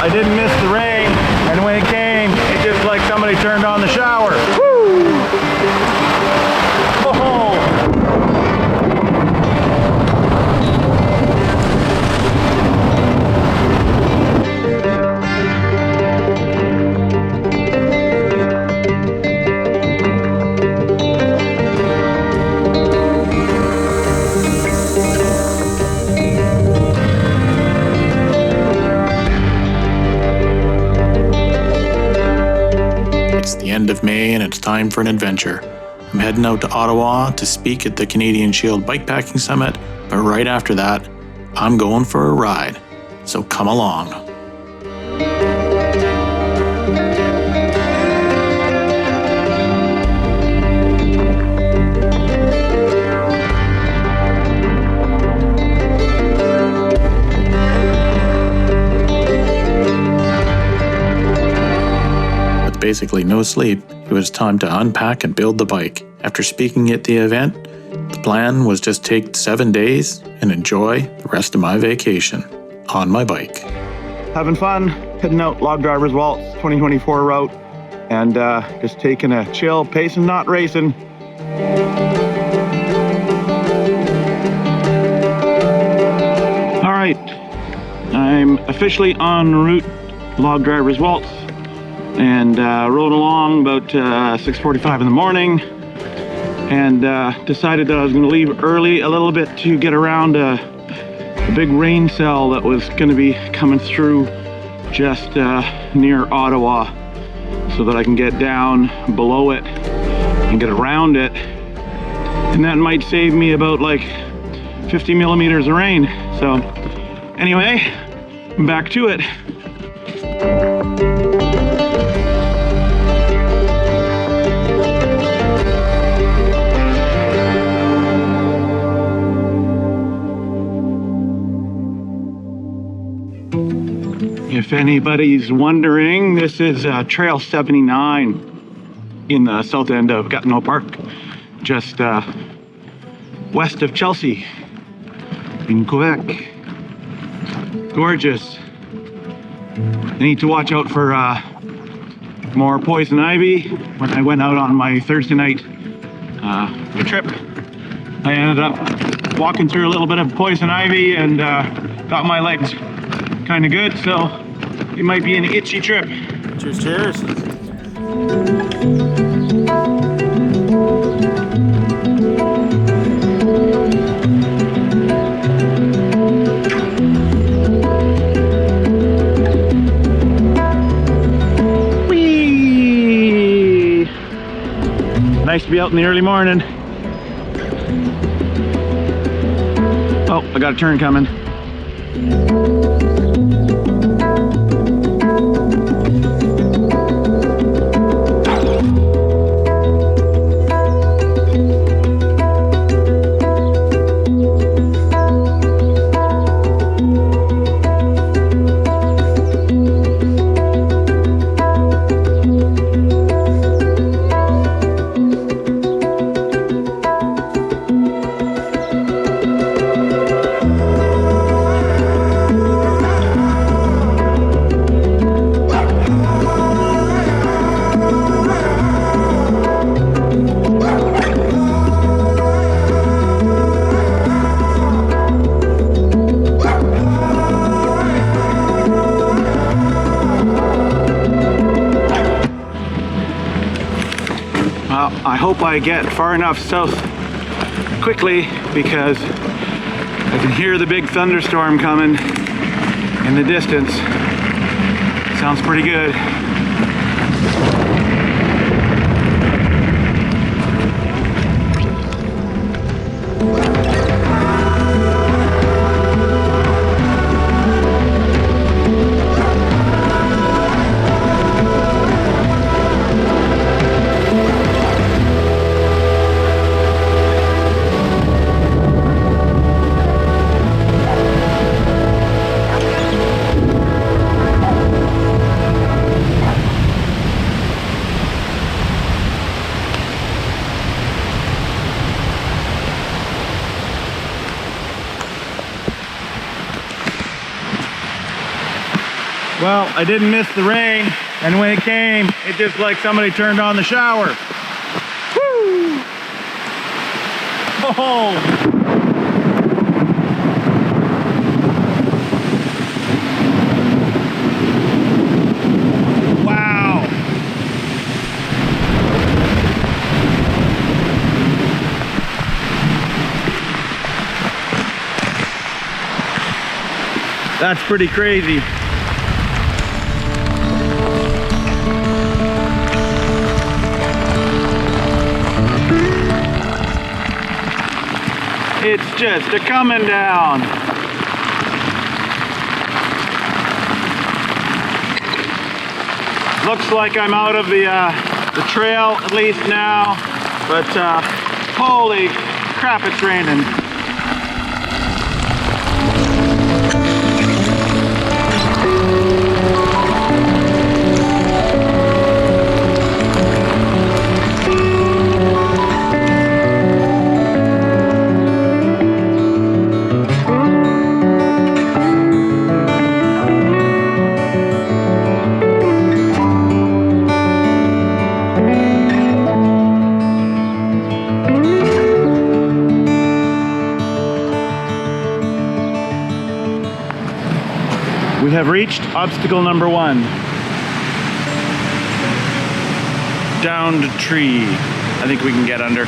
I didn't miss the rain, and when it came, it just like somebody turned on the shower. Woo! Oh! It's the end of May and it's time for an adventure. I'm heading out to Ottawa to speak at the Canadian Shield Bikepacking Summit, but right after that, I'm going for a ride. So come along. Basically no sleep, it was time to unpack and build the bike. After speaking at the event, the plan was just take 7 days and enjoy the rest of my vacation on my bike. Having fun, heading out Log Drivers Waltz 2024 route, and just taking a chill, pacing, not racing. All right, I'm officially en route Log Drivers Waltz. And rode along about 6:45 in the morning, and decided that I was going to leave early a little bit to get around a big rain cell that was going to be coming through just near Ottawa, so that I can get down below it and get around it, and that might save me about like 50 millimeters of rain. So anyway, back to it. If anybody's wondering, this is Trail 79 in the south end of Gatineau Park, just west of Chelsea in Quebec. Gorgeous. I need to watch out for more poison ivy. When I went out on my Thursday night trip, I ended up walking through a little bit of poison ivy and got my legs kind of good, so it might be an itchy trip. Cheers, cheers. Whee! Nice to be out in the early morning. Oh, I got a turn coming. I hope I get far enough south quickly, because I can hear the big thunderstorm coming in the distance. Sounds pretty good. Well, I didn't miss the rain, and when it came, it just like somebody turned on the shower. Woo! Oh! That's pretty crazy. It's just a coming down. Looks like I'm out of the trail at least now, but holy crap, it's raining. We have reached obstacle number 1. Downed tree. I think we can get under.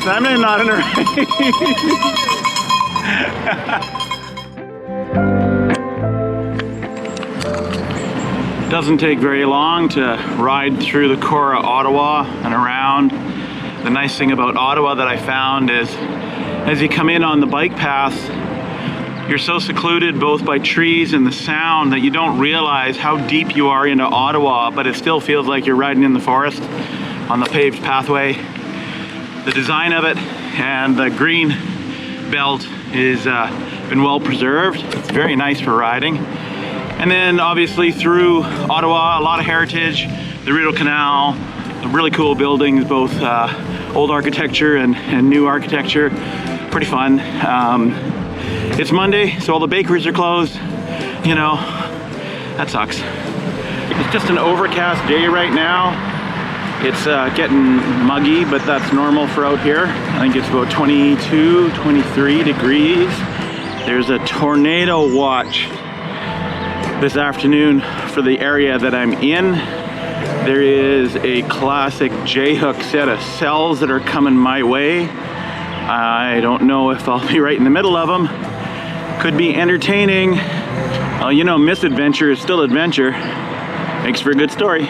I'm not in a race. Doesn't take very long to ride through the core of Ottawa and around. The nice thing about Ottawa that I found is as you come in on the bike path, you're so secluded both by trees and the sound that you don't realize how deep you are into Ottawa, but it still feels like you're riding in the forest on the paved pathway. The design of it and the green belt is been well preserved. It's very nice for riding. And then obviously through Ottawa, a lot of heritage, the Rideau Canal, really cool buildings both old architecture and new architecture. Pretty fun. It's Monday, so all the bakeries are closed. You know, that sucks. It's just an overcast day right now. It's getting muggy, but that's normal for out here. I think it's about 22, 23 degrees. There's a tornado watch this afternoon for the area that I'm in. There is a classic J-hook set of cells that are coming my way. I don't know if I'll be right in the middle of them. Could be entertaining. Well, you know, misadventure is still adventure. Makes for a good story.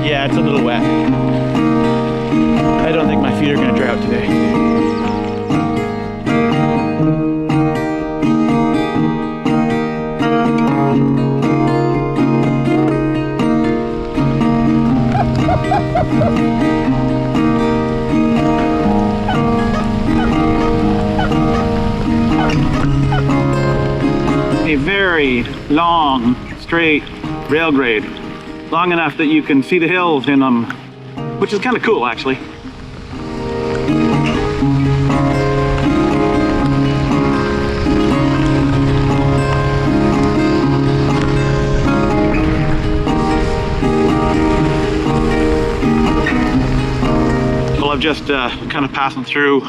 Yeah, it's a little wet. I don't think my feet are going to dry out today. A very long, straight rail grade. Long enough that you can see the hills in them, which is kind of cool actually. Well, I'm just kind of passing through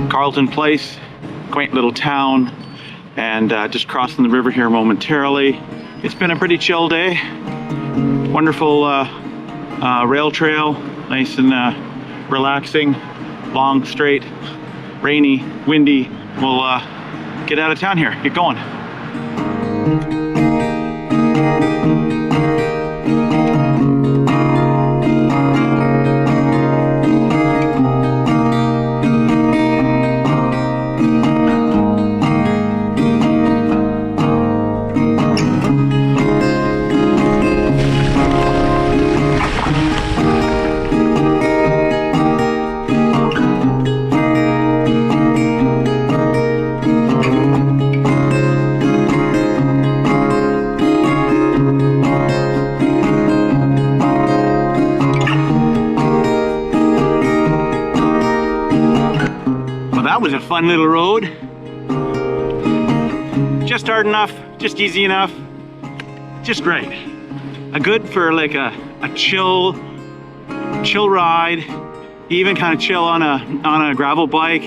Carleton Place, quaint little town, and just crossing the river here momentarily. It's been a pretty chill day. Wonderful rail trail, nice and relaxing, long, straight, rainy, windy. We'll get out of town here, get going. That was a fun little road. Just hard enough, just easy enough, just great. A good for like a chill ride, even kind of chill on a gravel bike.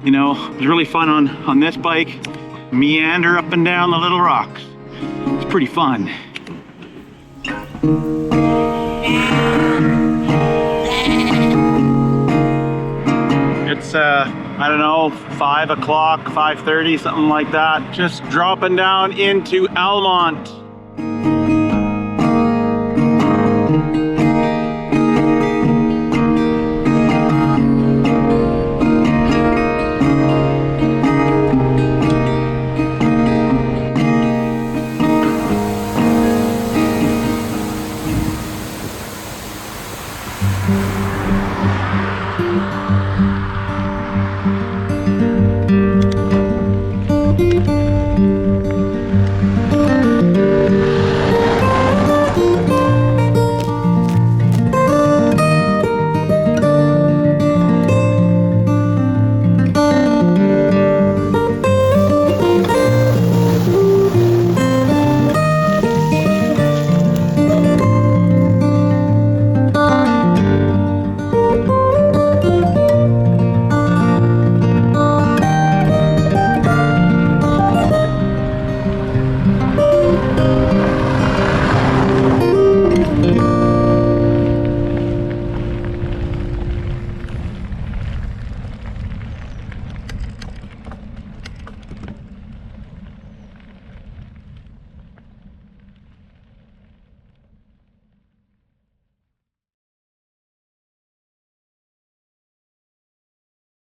You know, it was really fun on this bike. Meander up and down the little rocks. It's pretty fun. It's I don't know, 5 o'clock, 5:30, something like that. Just dropping down into Almont.